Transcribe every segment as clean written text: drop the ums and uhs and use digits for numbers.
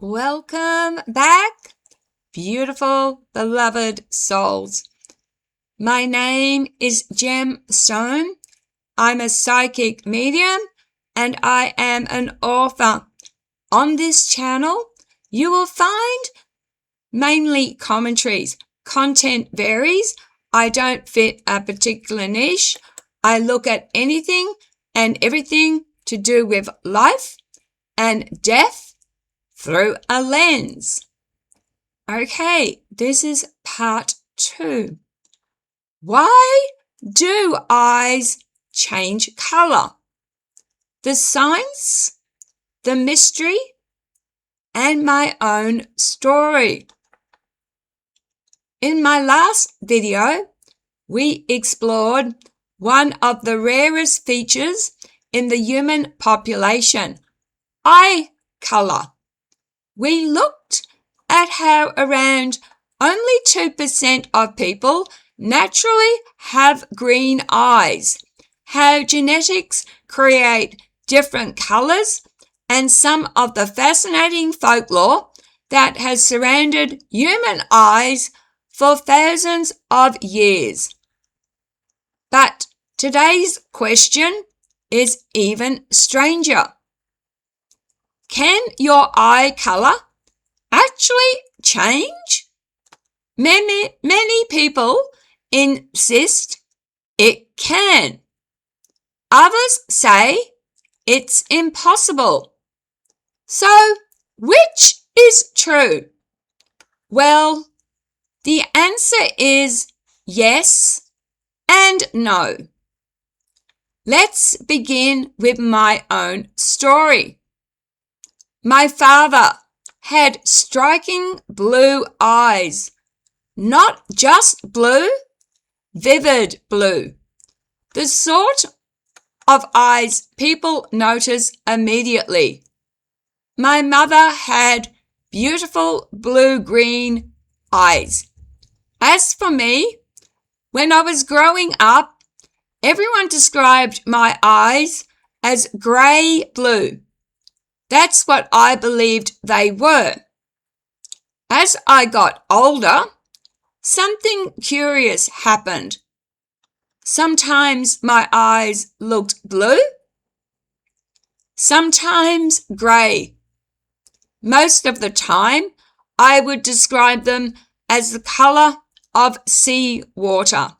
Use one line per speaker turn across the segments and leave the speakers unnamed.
Welcome back, beautiful, beloved souls. My name is Gem Stone. I'm a psychic medium and I am an author. On this channel, you will find mainly commentaries. Content varies. I don't fit a particular niche. I look at anything and everything to do with life and death through a lens. Okay, this is part 2. Why do eyes change color? The science, the mystery, and my own story. In my last video, we explored one of the rarest features in the human population, eye color. We looked at how around only 2% of people naturally have green eyes, how genetics create different colors, and some of the fascinating folklore that has surrounded human eyes for thousands of years. But today's question is even stranger. Can your eye color actually change? Many people insist it can. Others say it's impossible. So, which is true? Well, the answer is yes and no. Let's begin with my own story. My father had striking blue eyes. Not just blue, vivid blue. The sort of eyes people notice immediately. My mother had beautiful blue-green eyes. As for me, when I was growing up, everyone described my eyes as grey-blue. That's what I believed they were. As I got older, something curious happened. Sometimes my eyes looked blue, sometimes grey. Most of the time, I would describe them as the colour of sea water,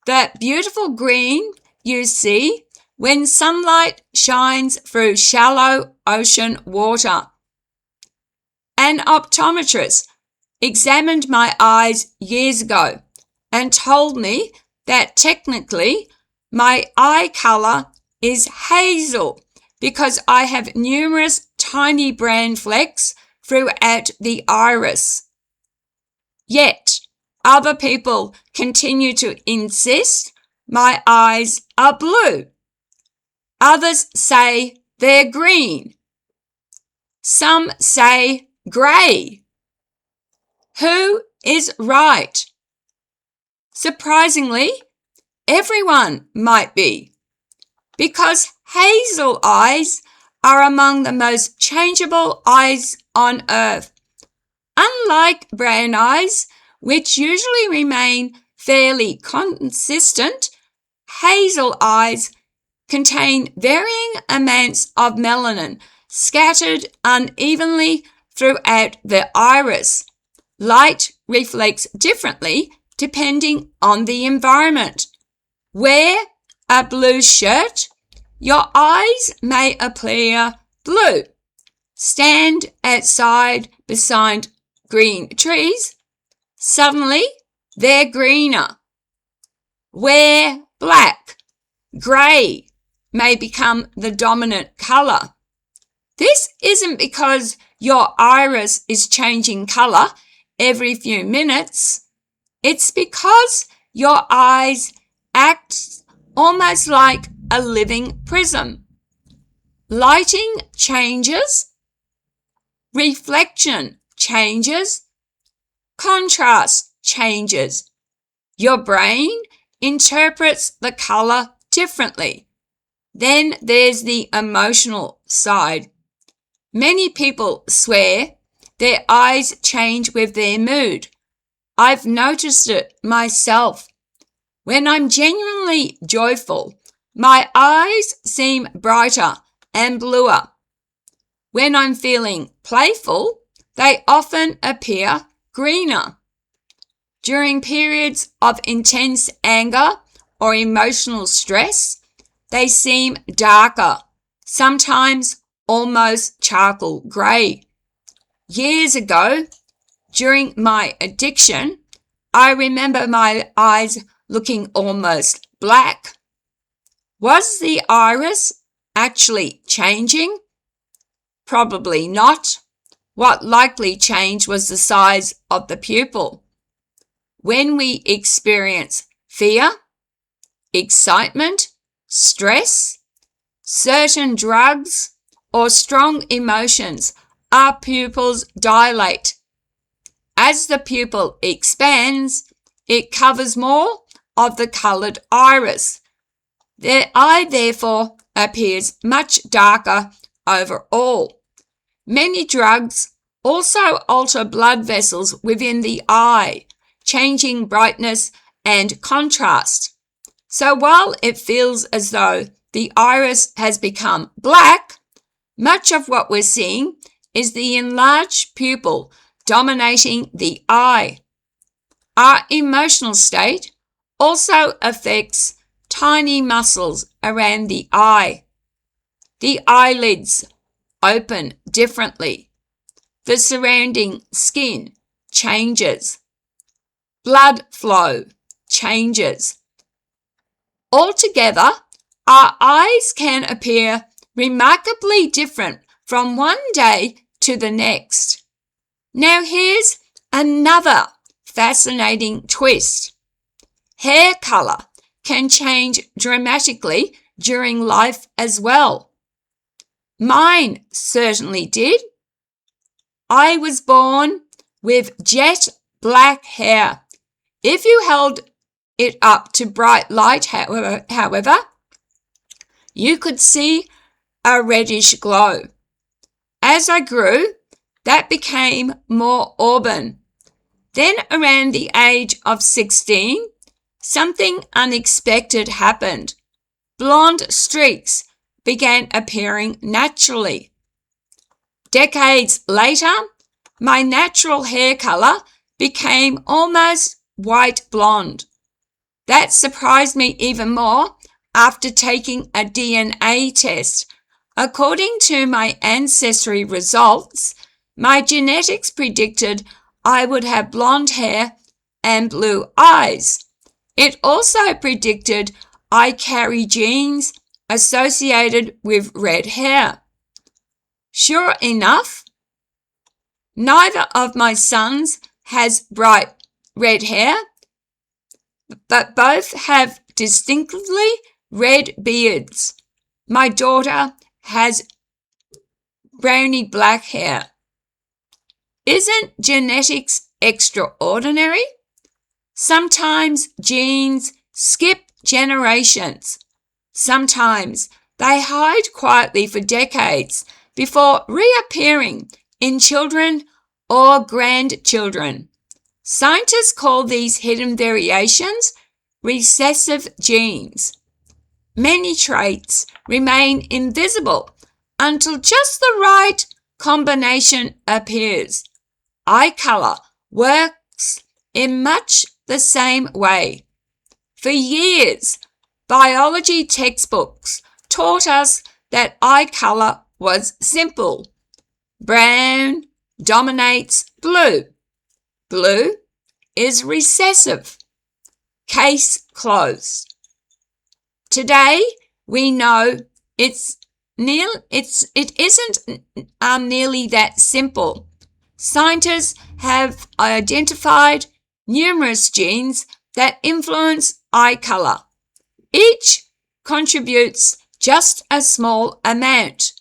that beautiful green you see when sunlight shines through shallow ocean water. An optometrist examined my eyes years ago and told me that technically my eye colour is hazel because I have numerous tiny brown flecks throughout the iris. Yet, other people continue to insist my eyes are blue. Others say they're green. Some say grey. Who is right? Surprisingly, everyone might be, because hazel eyes are among the most changeable eyes on earth. Unlike brown eyes, which usually remain fairly consistent, hazel eyes contain varying amounts of melanin scattered unevenly throughout the iris. Light reflects differently depending on the environment. Wear a blue shirt, your eyes may appear blue. Stand outside beside green trees, suddenly they're greener. Wear black, grey may become the dominant colour. This isn't because your iris is changing colour every few minutes. It's because your eyes act almost like a living prism. Lighting changes, reflection changes, contrast changes. Your brain interprets the colour differently. Then there's the emotional side. Many people swear their eyes change with their mood. I've noticed it myself. When I'm genuinely joyful, my eyes seem brighter and bluer. When I'm feeling playful, they often appear greener. During periods of intense anger or emotional stress, they seem darker, sometimes almost charcoal grey. Years ago, during my addiction, I remember my eyes looking almost black. Was the iris actually changing? Probably not. What likely changed was the size of the pupil. When we experience fear, excitement, stress, certain drugs, or strong emotions, our pupils dilate. As the pupil expands, it covers more of the coloured iris. The eye therefore appears much darker overall. Many drugs also alter blood vessels within the eye, changing brightness and contrast. So while it feels as though the iris has become black, much of what we're seeing is the enlarged pupil dominating the eye. Our emotional state also affects tiny muscles around the eye. The eyelids open differently. The surrounding skin changes. Blood flow changes. Altogether, our eyes can appear remarkably different from one day to the next. Now here's another fascinating twist. Hair colour can change dramatically during life as well. Mine certainly did. I was born with jet black hair. If you held it up to bright light, however, you could see a reddish glow. As I grew, that became more auburn. Then around the age of 16, something unexpected happened. Blonde streaks began appearing naturally. Decades later, my natural hair colour became almost white blonde. That surprised me even more after taking a DNA test. According to my ancestry results, my genetics predicted I would have blonde hair and blue eyes. It also predicted I carry genes associated with red hair. Sure enough, neither of my sons has bright red hair, but both have distinctly red beards. My daughter has browny black hair. Isn't genetics extraordinary? Sometimes genes skip generations. Sometimes they hide quietly for decades before reappearing in children or grandchildren. Scientists call these hidden variations recessive genes. Many traits remain invisible until just the right combination appears. Eye colour works in much the same way. For years, biology textbooks taught us that eye colour was simple. Brown dominates blue. Blue is recessive. Case closed. Today, we know it isn't nearly that simple. Scientists have identified numerous genes that influence eye colour. Each contributes just a small amount.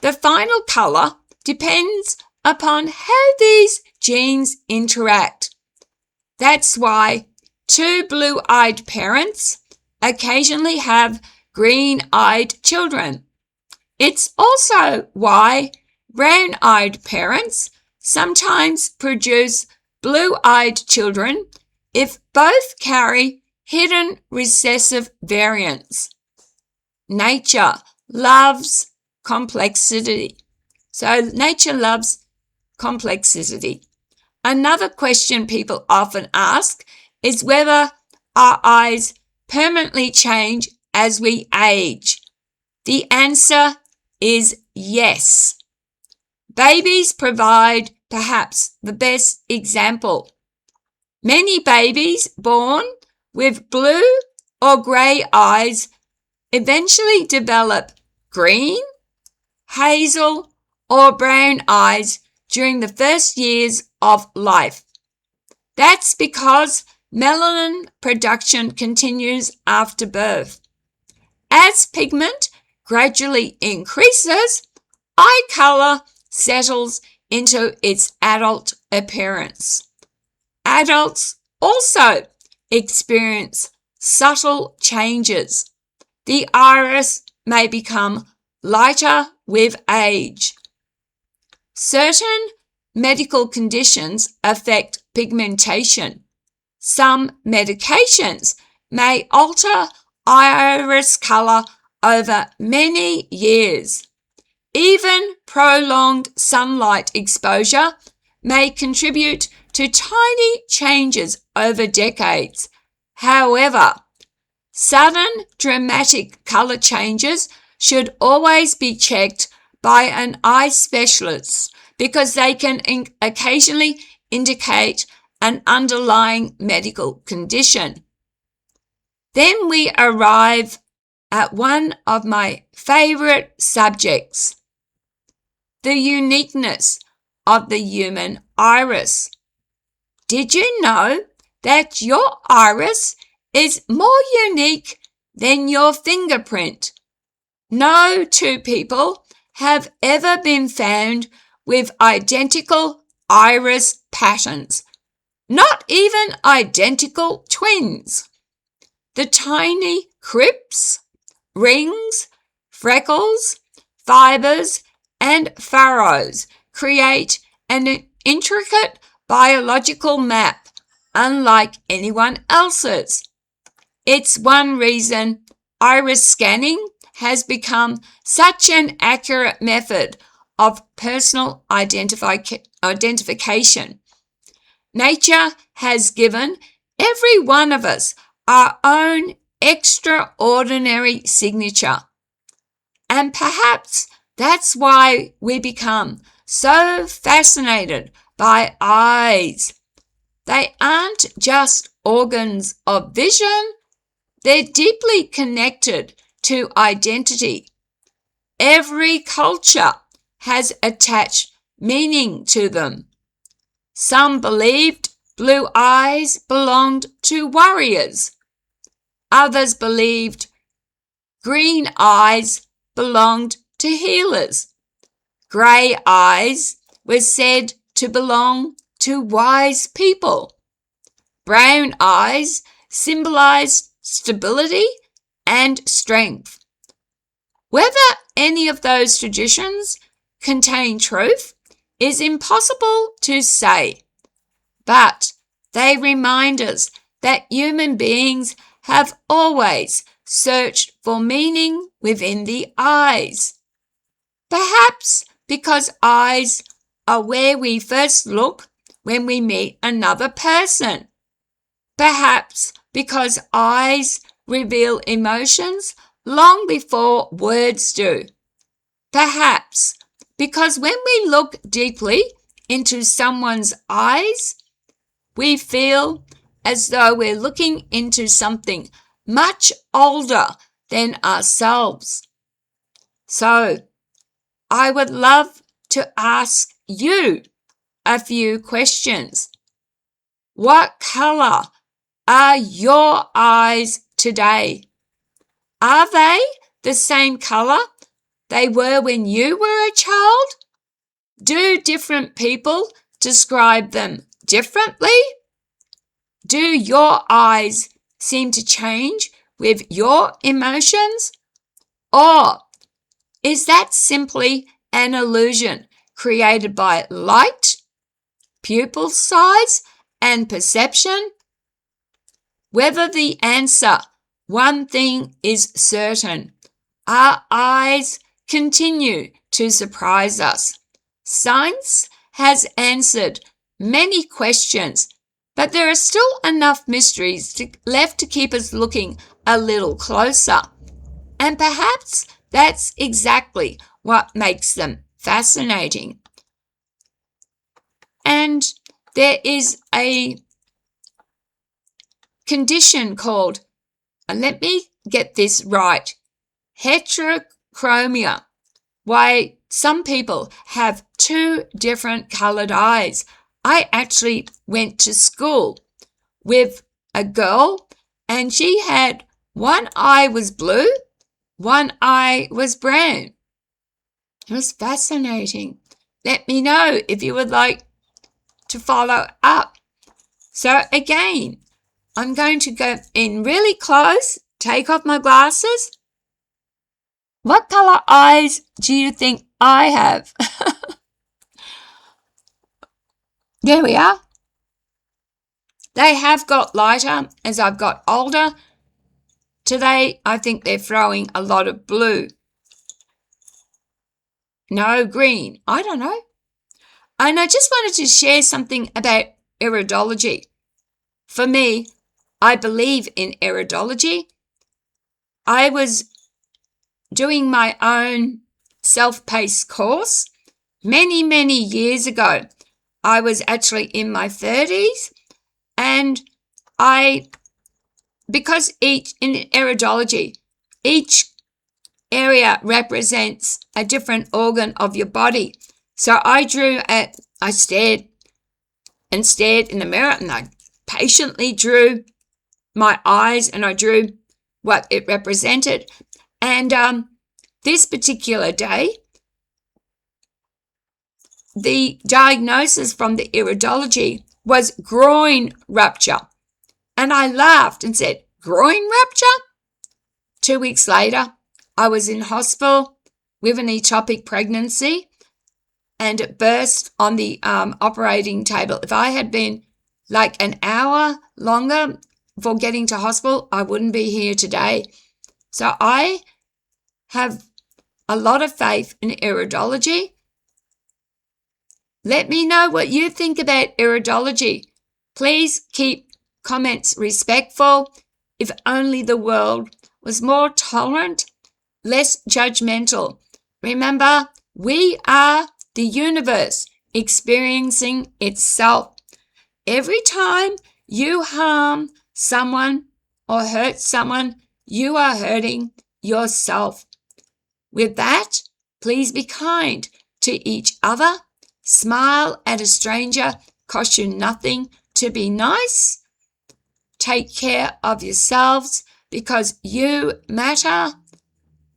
The final colour depends upon how these genes interact. That's why two blue-eyed parents occasionally have green-eyed children. It's also why brown-eyed parents sometimes produce blue-eyed children if both carry hidden recessive variants. Nature loves complexity. So nature loves complexity. Another question people often ask is whether our eyes permanently change as we age. The answer is yes. Babies provide perhaps the best example. Many babies born with blue or grey eyes eventually develop green, hazel, or brown eyes during the first years of life. That's because melanin production continues after birth. As pigment gradually increases, eye color settles into its adult appearance. Adults also experience subtle changes. The iris may become lighter with age. Certain medical conditions affect pigmentation. Some medications may alter iris color over many years. Even prolonged sunlight exposure may contribute to tiny changes over decades. However, sudden dramatic color changes should always be checked by an eye specialist because they can occasionally indicate an underlying medical condition. Then we arrive at one of my favorite subjects, the uniqueness of the human iris. Did you know that your iris is more unique than your fingerprint? No two people have ever been found with identical iris patterns, not even identical twins. The tiny crypts, rings, freckles, fibers, and furrows create an intricate biological map unlike anyone else's. It's one reason iris scanning has become such an accurate method of personal identification. Nature has given every one of us our own extraordinary signature. And perhaps that's why we become so fascinated by eyes. They aren't just organs of vision, they're deeply connected to identity. Every culture has attached meaning to them. Some believed blue eyes belonged to warriors. Others believed green eyes belonged to healers. Grey eyes were said to belong to wise people. Brown eyes symbolized stability and strength. Whether any of those traditions contain truth is impossible to say, but they remind us that human beings have always searched for meaning within the eyes. Perhaps because eyes are where we first look when we meet another person. Perhaps because eyes reveal emotions long before words do. Perhaps because when we look deeply into someone's eyes, we feel as though we're looking into something much older than ourselves. So, I would love to ask you a few questions. What color are your eyes today? Are they the same color they were when you were a child? Do different people describe them differently? Do your eyes seem to change with your emotions? Or is that simply an illusion created by light pupil size and perception? Whether the answer, one thing is certain, our eyes continue to surprise us. Science has answered many questions, but there are still enough mysteries left to keep us looking a little closer. And perhaps that's exactly what makes them fascinating. And there is a condition called, let me get this right, heterochromia, why some people have two different colored eyes. I actually went to school with a girl, and she had one eye was blue, one eye was brown. It was fascinating. Let me know if you would like to follow up. So again, I'm going to go in really close, take off my glasses. What color eyes do you think I have? There we are. They have got lighter as I've got older. Today, I think they're throwing a lot of blue. No, green. I don't know. And I just wanted to share something about iridology. For me, I believe in iridology. I was doing my own self-paced course many, many years ago. I was actually in my 30s, and because in iridology, each area represents a different organ of your body. So I stared and stared in the mirror, and I patiently drew my eyes, and I drew what it represented. And this particular day, the diagnosis from the iridology was groin rupture. And I laughed and said, groin rupture? 2 weeks later, I was in hospital with an ectopic pregnancy, and it burst on the operating table. If I had been like an hour longer for getting to hospital, I wouldn't be here today. So I have a lot of faith in iridology. Let me know what you think about iridology. Please keep comments respectful. If only the world was more tolerant, less judgmental. Remember, we are the universe experiencing itself. Every time you harm someone or hurt someone, you are hurting yourself. With that, please be kind to each other. Smile at a stranger. Costs you nothing to be nice. Take care of yourselves because you matter.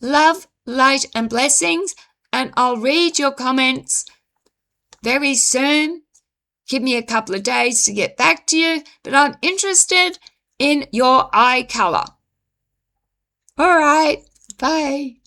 Love, light, and blessings. And I'll read your comments very soon. Give me a couple of days to get back to you, but I'm interested in your eye color. All right, bye.